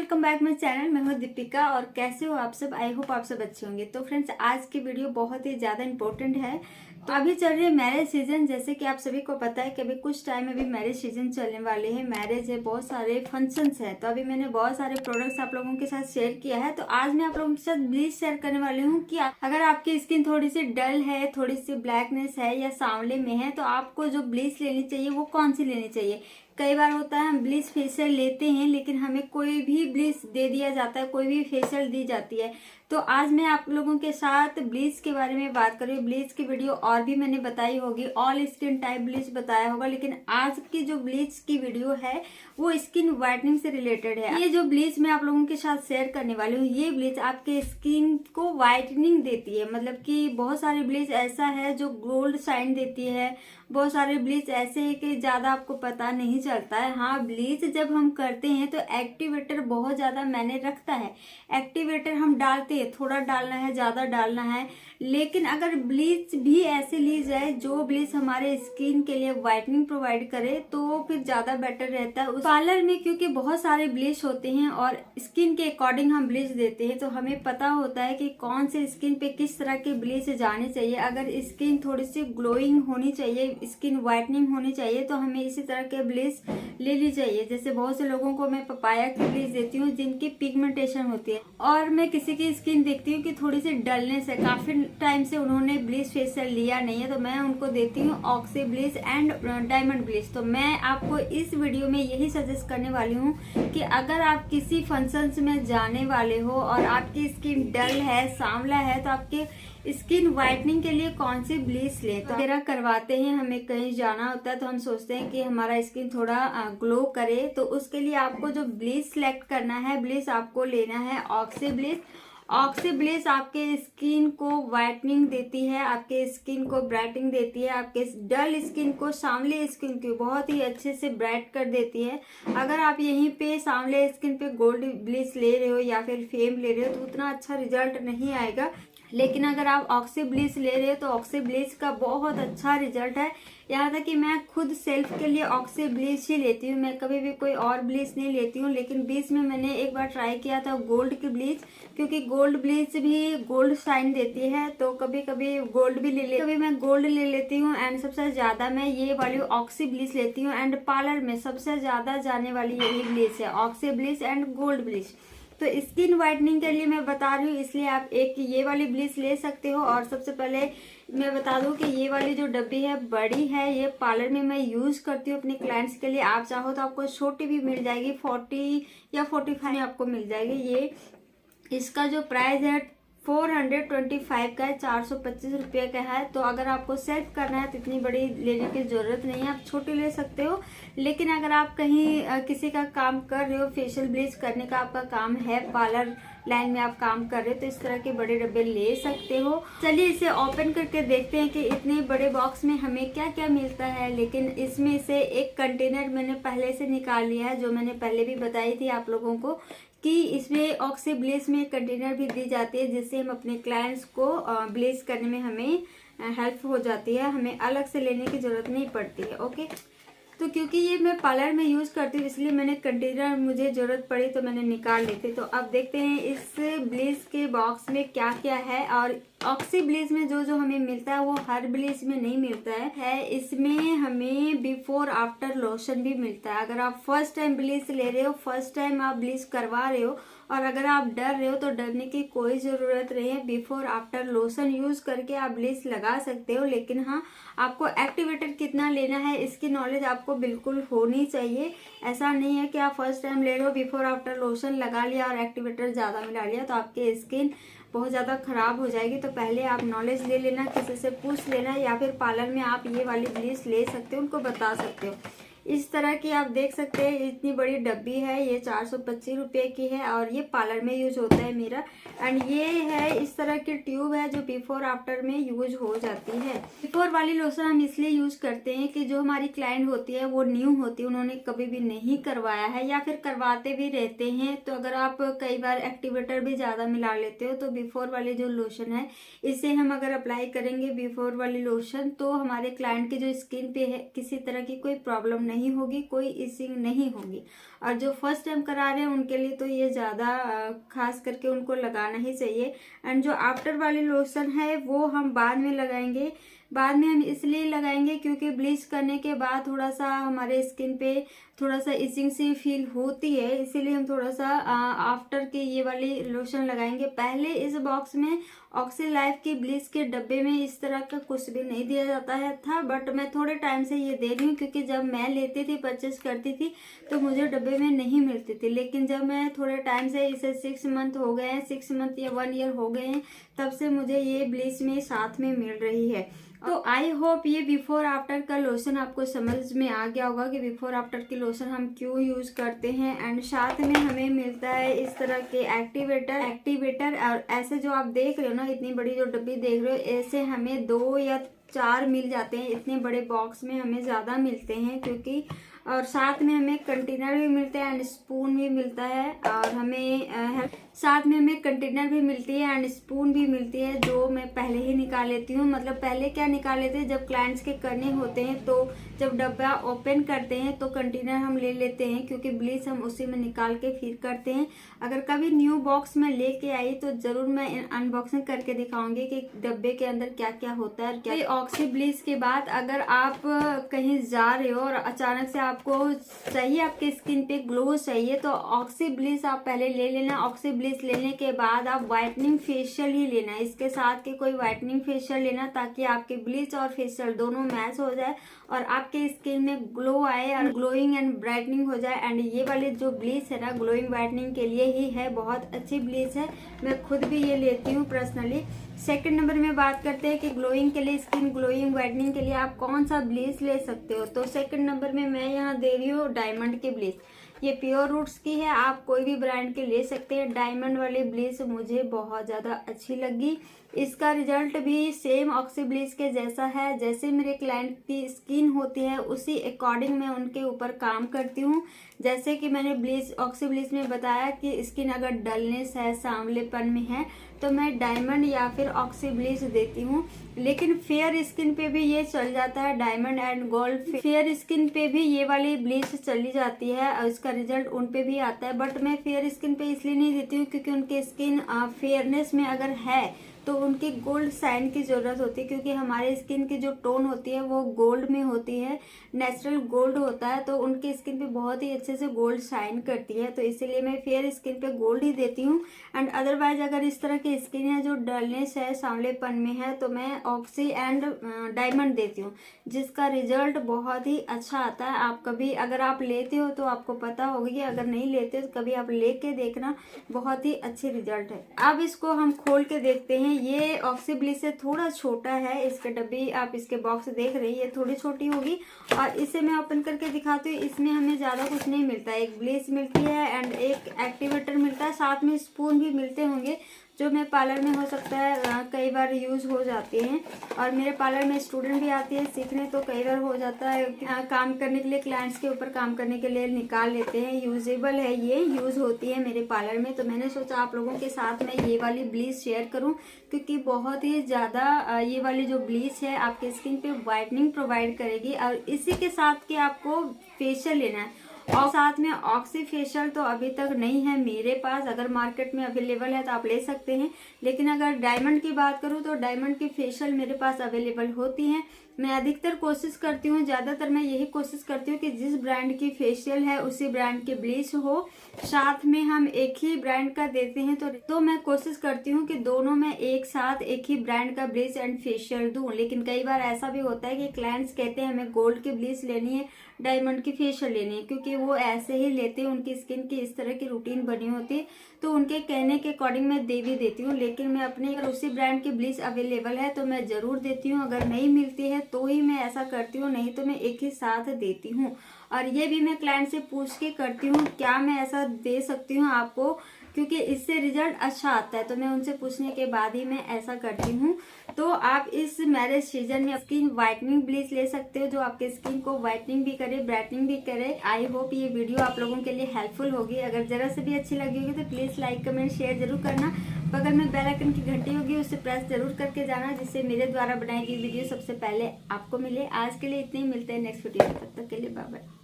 Welcome back my channel. मैं हूँ दीपिका और कैसे हो आप सब। आई होप आप सब अच्छे होंगे। तो फ्रेंड्स, आज की वीडियो बहुत ही ज़्यादा इंपॉर्टेंट है। तो अभी चल रही है मैरिज सीजन, जैसे कि आप सभी को पता है कि अभी कुछ टाइम अभी मैरिज सीजन चलने वाले हैं। मैरिज है, बहुत सारे फंक्शंस हैं। तो अभी मैंने बहुत सारे प्रोडक्ट्स आप लोगों के साथ शेयर किया है। तो आज मैं आप लोगों के साथ ब्लीच शेयर करने वाली हूँ कि अगर आपकी स्किन थोड़ी सी डल है, थोड़ी सी ब्लैकनेस है या सांवले में है, तो आपको जो ब्लीच लेनी चाहिए वो कौन सी लेनी चाहिए। कई बार होता है हम ब्लीच फेशियल लेते हैं लेकिन हमें कोई भी ब्लीच दे दिया जाता है, कोई भी फेशियल दी जाती है। तो आज मैं आप लोगों के साथ ब्लीच के बारे में बात कर रही हूँ। ब्लीच की वीडियो और भी मैंने बताई होगी, ऑल स्किन टाइप ब्लीच बताया होगा, लेकिन आज की जो ब्लीच की वीडियो है वो स्किन व्हाइटनिंग से रिलेटेड है। ये जो ब्लीच मैं आप लोगों के साथ शेयर करने वाली हूँ, ये ब्लीच आपके स्किन को व्हाइटनिंग देती है। मतलब कि बहुत सारी ब्लीच ऐसा है जो गोल्ड शाइन देती है, बहुत सारे ब्लीच ऐसे है कि ज्यादा आपको पता नहीं चलता है। हाँ, ब्लीच जब हम करते हैं तो एक्टिवेटर बहुत ज्यादा मायने रखता है। एक्टिवेटर हम डालते हैं, थोड़ा डालना है, ज्यादा डालना है, लेकिन अगर ब्लीच भी ऐसे ली जाए जो ब्लीच हमारे स्किन के लिए व्हाइटनिंग प्रोवाइड करे तो फिर ज्यादा बेटर रहता है। पार्लर में क्योंकि बहुत सारे ब्लीच होते हैं और स्किन के अकॉर्डिंग हम ब्लीच देते हैं, तो हमें पता होता है कि कौन से स्किन पे किस तरह के ब्लीच जाने चाहिए। अगर स्किन थोड़ी सी ग्लोइंग होनी चाहिए, स्किन व्हाइटनिंग होनी चाहिए, तो हमें इसी तरह के ब्लीच ले ली चाहिए। जैसे बहुत से लोगों को मैं पपाया की ब्लीच देती हूँ जिनकी पिगमेंटेशन होती है, और मैं किसी की स्किन देखती हूँ कि थोड़ी सी डलनेस है, काफी टाइम से उन्होंने ब्लीच फेशियल लिया नहीं है, तो मैं उनको देती हूँ oxy bleach and diamond bleach. तो मैं आपको इस वीडियो में यही सजेस्ट करने वाली हूँ कि अगर आप किसी फंक्शंस में जाने वाले हो और आपकी स्किन डल है, सांवला है, तो आपके स्किन व्हाइटनिंग के लिए कौन सी ब्लीच लें। तो वगैरह करवाते हैं, हमें कहीं जाना होता है तो हम सोचते हैं कि हमारा स्किन थोड़ा ग्लो करे, तो उसके लिए आपको जो ब्लीच सिलेक्ट करना है, ब्लीच आपको लेना है ऑक्सी ब्लीच। ऑक्सी ब्लीच आपके स्किन को व्हाइटनिंग देती है, आपके स्किन को ब्राइटनिंग देती है, आपके डल स्किन को, सांवले स्किन को बहुत ही अच्छे से ब्राइट कर देती है। अगर आप यहीं पे सांवले स्किन पे गोल्ड ब्लीच ले रहे हो या फिर फेम ले रहे हो तो उतना अच्छा रिजल्ट नहीं आएगा, लेकिन अगर आप ऑक्सी ब्लीच ले रहे हो तो ऑक्सी ब्लीच का बहुत अच्छा रिजल्ट है। यहाँ तक कि मैं खुद सेल्फ के लिए ऑक्सी ब्लीच ही लेती हूँ, मैं कभी भी कोई और ब्लीच नहीं लेती हूँ। लेकिन बीच में मैंने एक बार ट्राई किया था गोल्ड की ब्लीच, क्योंकि गोल्ड ब्लीच भी गोल्ड शाइन देती है, तो कभी कभी गोल्ड भी ले कभी मैं गोल्ड ले लेती हूँ। एंड सबसे ज्यादा मैं ये वाली ऑक्सी ब्लीच लेती हूँ। एंड पार्लर में सबसे ज्यादा जाने वाली यही ब्लीच है, oxy bleach and gold bleach. तो स्किन व्हाइटनिंग के लिए मैं बता रही हूँ, इसलिए आप एक ये वाली ब्लीच ले सकते हो। और सबसे पहले मैं बता दूं कि ये वाली जो डब्बी है बड़ी है, ये पार्लर में मैं यूज करती हूँ अपने क्लाइंट्स के लिए। आप चाहो तो आपको छोटी भी मिल जाएगी, 40 या 45 में आपको मिल जाएगी। ये इसका जो प्राइस है 425 का है, 425 रुपये का है। तो अगर आपको सेल्फ करना है तो इतनी बड़ी लेने की जरूरत नहीं है, आप छोटी ले सकते हो। लेकिन अगर आप कहीं किसी का काम कर रहे हो, फेशियल ब्लीच करने का आपका काम है, पार्लर लाइन में आप काम कर रहे हो, तो इस तरह के बड़े डब्बे ले सकते हो। चलिए इसे ओपन करके देखते हैं कि इतने बड़े बॉक्स में हमें क्या क्या मिलता है। लेकिन इसमें से एक कंटेनर मैंने पहले से निकाल लिया है, जो मैंने पहले भी बताई थी आप लोगों को कि इसमें ऑक्सी ब्लीच में कंटेनर भी दी जाती है, जिससे हम अपने क्लाइंट्स को ब्लीच करने में हमें हेल्प हो जाती है, हमें अलग से लेने की जरूरत नहीं पड़ती है। ओके, तो क्योंकि ये मैं पार्लर में यूज करती हूँ इसलिए मैंने कंटेनर, मुझे जरूरत पड़ी तो मैंने निकाल ली थी। तो अब देखते हैं इस ब्लीच के बॉक्स में क्या क्या है। और ऑक्सी ब्लीच में जो जो हमें मिलता है वो हर ब्लीच में नहीं मिलता है। इसमें हमें बिफोर आफ्टर लोशन भी मिलता है। अगर आप फर्स्ट टाइम ब्लीच ले रहे हो, फर्स्ट टाइम आप ब्लीच करवा रहे हो, और अगर आप डर रहे हो तो डरने की कोई जरूरत नहीं है। बिफोर आफ्टर लोशन यूज करके आप ब्लीच लगा सकते हो। लेकिन हाँ, आपको एक्टिवेटर कितना लेना है इसकी नॉलेज आपको बिल्कुल होनी चाहिए। ऐसा नहीं है कि आप फर्स्ट टाइम ले रहे हो, बिफोर आफ्टर लोशन लगा लिया और एक्टिवेटर ज्यादा मिला लिया तो आपकी स्किन बहुत ज्यादा खराब हो जाएगी। तो पहले आप नॉलेज ले लेना, किसी से पूछ लेना, या फिर पार्लर में आप ये वाली ब्लीच ले सकते हो, उनको बता सकते हो। इस तरह की आप देख सकते हैं, इतनी बड़ी डब्बी है, ये 425 रुपये की है और ये पार्लर में यूज होता है मेरा। एंड ये है इस तरह की ट्यूब है जो बिफोर आफ्टर में यूज हो जाती है। बिफोर वाली लोशन हम इसलिए यूज करते हैं कि जो हमारी क्लाइंट होती है वो न्यू होती है, उन्होंने कभी भी नहीं करवाया है या फिर करवाते भी रहते हैं। तो अगर आप कई बार एक्टिवेटर भी ज्यादा मिला लेते हो तो बिफोर वाली जो लोशन है इसे हम अगर अप्लाई करेंगे, बिफोर वाली लोशन, तो हमारे क्लाइंट की जो स्किन पे है किसी तरह की कोई प्रॉब्लम नहीं होगी, कोई इचिंग नहीं होगी। और जो फर्स्ट टाइम करा रहे हैं उनके लिए तो ये ज़्यादा खास करके उनको लगाना ही चाहिए। एंड जो आफ्टर वाली लोशन है वो हम बाद में लगाएंगे। बाद में हम इसलिए लगाएंगे क्योंकि ब्लीच करने के बाद थोड़ा सा हमारे स्किन पे थोड़ा सा इचिंग सी फील होती है, इसीलिए हम थोड़ा सा आफ्टर के ये वाली लोशन लगाएंगे। पहले इस बॉक्स में ऑक्सी लाइफ की ब्लीच के डब्बे में इस तरह का कुछ भी नहीं दिया जाता है था, बट मैं थोड़े टाइम से ये दे रही हूँ क्योंकि जब मैं लेती थी, परचेस करती थी तो मुझे डब्बे में नहीं मिलती थी। लेकिन जब मैं थोड़े टाइम से इसे 6 मंथ हो गए हैं, 6 मंथ या 1 ईयर हो गए हैं, तब से मुझे ये ब्लीच में साथ में मिल रही है। तो आई होप ये बिफोर आफ्टर का लोशन आपको समझ में आ गया होगा कि बिफोर आफ्टर की लोशन हम क्यों यूज करते हैं। एंड साथ में हमें मिलता है इस तरह के एक्टिवेटर। और ऐसे जो आप देख रहे हो ना, इतनी बड़ी जो डब्बी देख रहे हो, ऐसे हमें 2 या 4 मिल जाते हैं। इतने बड़े बॉक्स में हमें ज्यादा मिलते हैं क्योंकि, और साथ में हमें कंटेनर भी मिलते हैं एंड स्पून भी मिलता है। और हमें साथ में हमें कंटेनर भी मिलती है एंड स्पून भी मिलती है, जो मैं पहले ही निकाल लेती हूँ। मतलब पहले क्या निकाल लेते हैं, जब क्लाइंट्स के करने होते हैं तो जब डब्बा ओपन करते हैं तो कंटेनर हम ले लेते हैं, क्योंकि ब्लीच हम उसी में निकाल के फिर करते हैं। अगर कभी न्यू बॉक्स में लेके आई तो जरूर मैं अनबॉक्सिंग करके दिखाऊंगी कि डब्बे के अंदर क्या क्या होता है। क्या ऑक्सी ब्लीच के बाद अगर आप कहीं जा रहे हो और अचानक से आपको चाहिए, आपके स्किन पे ग्लो चाहिए, तो ऑक्सी ब्लीच आप पहले ले लेना। ऑक्सी ब्लीच लेने के बाद आप व्हाइटनिंग फेशियल ही लेना, इसके साथ के कोई व्हाइटनिंग फेशियल लेना, ताकि आपके ब्लीच और फेशियल दोनों मैच हो जाए और आपके स्किन में ग्लो आए और ग्लोइंग एंड ब्राइटनिंग हो जाए। एंड ये वाली जो ब्लीच है ना, ग्लोइंग ब्राइटनिंग के लिए ही है, बहुत अच्छी ब्लीच है, मैं खुद भी ये लेती हूँ पर्सनली। सेकंड नंबर में बात करते हैं कि ग्लोइंग के लिए, स्किन ग्लोइंग वाइटनिंग के लिए आप कौन सा ब्लीच ले सकते हो। तो सेकंड नंबर में मैं यहाँ दे रही हूँ डायमंड की ब्लीच। ये प्योर रूट्स की है, आप कोई भी ब्रांड के ले सकते हैं। डायमंड वाली ब्लीच मुझे बहुत ज्यादा अच्छी लगी। इसका रिजल्ट भी सेम ऑक्सी ब्लीच के जैसा है। जैसे मेरे क्लाइंट की स्किन होती है उसी अकॉर्डिंग मैं उनके ऊपर काम करती हूँ। जैसे कि मैंने ब्लीच, ऑक्सी ब्लीच में बताया कि स्किन अगर डलनेस है, सांवलेपन में है, तो मैं डायमंड या फिर ऑक्सी ब्लीच देती हूँ। लेकिन फेयर स्किन पे भी ये चल जाता है, diamond and gold fair skin पे भी ये वाली ब्लीच चली जाती है और इसका रिजल्ट उन पे भी आता है। बट मैं फेयर स्किन पे इसलिए नहीं देती हूँ क्योंकि उनके स्किन फेयरनेस में अगर है तो उनकी गोल्ड साइन की जरूरत होती है, क्योंकि हमारे स्किन की जो टोन होती है वो गोल्ड में होती है, नेचुरल गोल्ड होता है, तो उनकी स्किन पे बहुत ही अच्छे से गोल्ड शाइन करती है। तो इसीलिए मैं फेयर स्किन पे गोल्ड ही देती हूँ। एंड अदरवाइज अगर इस तरह की स्किन है जो डलनेस है, सांवलेपन में है, तो मैं ऑक्सी एंड डायमंड देती हूँ, जिसका रिजल्ट बहुत ही अच्छा आता है। आप कभी अगर आप लेते हो तो आपको पता होगी, अगर नहीं लेते तो कभी आप लेके देखना, बहुत ही अच्छे रिजल्ट है। अब इसको हम खोल के देखते हैं। ये ऑक्सी ब्लीच से थोड़ा छोटा है, इसके डब्बी आप इसके बॉक्स देख रहे हैं, ये थोड़ी छोटी होगी। और इसे मैं ओपन करके दिखाती हूँ। इसमें हमें ज्यादा कुछ नहीं मिलता है, एक ब्लीच मिलती है एंड एक एक्टिवेटर मिलता है, साथ में स्पून भी मिलते होंगे, जो मैं पार्लर में हो सकता है कई बार यूज हो जाते हैं। और मेरे पार्लर में स्टूडेंट भी आती है सीखने, तो कई बार हो जाता है काम करने के लिए, क्लाइंट्स के ऊपर काम करने के लिए निकाल लेते हैं। यूजेबल है, ये यूज होती है मेरे पार्लर में। तो मैंने सोचा आप लोगों के साथ में ये वाली ब्लीच शेयर करूं, क्योंकि बहुत ही ज्यादा ये वाली जो ब्लीच है आपके स्किन पे वाइटनिंग प्रोवाइड करेगी। और इसी के साथ के आपको फेशियल लेना है, और साथ में ऑक्सी फेशियल तो अभी तक नहीं है मेरे पास, अगर मार्केट में अवेलेबल है तो आप ले सकते हैं। लेकिन अगर डायमंड की बात करूं तो डायमंड की फेशियल मेरे पास अवेलेबल होती हैं। मैं अधिकतर कोशिश करती हूँ, ज्यादातर मैं यही कोशिश करती हूँ कि जिस ब्रांड की फेशियल है उसी ब्रांड की ब्लीच हो। साथ में हम एक ही ब्रांड का देते हैं तो मैं कोशिश करती हूँ कि दोनों में एक साथ एक ही ब्रांड का ब्लीच एंड फेशियल दूं। लेकिन कई बार ऐसा भी होता है कि क्लाइंट्स कहते हैं हमें गोल्ड की ब्लीच लेनी है, डायमंड की फेशियल लेनी है, क्योंकि वो ऐसे ही लेते हैं, उनकी स्किन की इस तरह की रूटीन बनी होती है, तो उनके कहने के अकॉर्डिंग मैं दे भी देती हूँ। लेकिन मैं अपने अगर उसी ब्रांड की ब्लीच अवेलेबल है तो मैं जरूर देती हूँ, अगर नहीं मिलती है तो ही मैं ऐसा करती हूँ, नहीं तो मैं एक ही साथ देती हूँ। और ये भी मैं क्लाइंट से पूछ के करती हूँ क्या मैं ऐसा दे सकती हूँ आपको, क्योंकि इससे रिजल्ट अच्छा आता है, तो मैं उनसे पूछने के बाद ही मैं ऐसा करती हूँ। तो आप इस मैरिज सीजन में स्किन व्हाइटनिंग ब्लीच ले सकते हो, जो आपके स्किन को व्हाइटनिंग भी करे, ब्राइटनिंग भी करे। आई होप ये वीडियो आप लोगों के लिए हेल्पफुल होगी। अगर जरा से भी अच्छी लगी होगी तो प्लीज लाइक, कमेंट, शेयर जरूर करना। बगल में बेल आइकन की घंटी होगी, उसे प्रेस जरूर करके जाना, जिससे मेरे द्वारा बनाई गई वीडियो सबसे पहले आपको मिले। आज के लिए इतने ही, मिलते हैं नेक्स्ट वीडियो में, तब तक के लिए बाय बाय।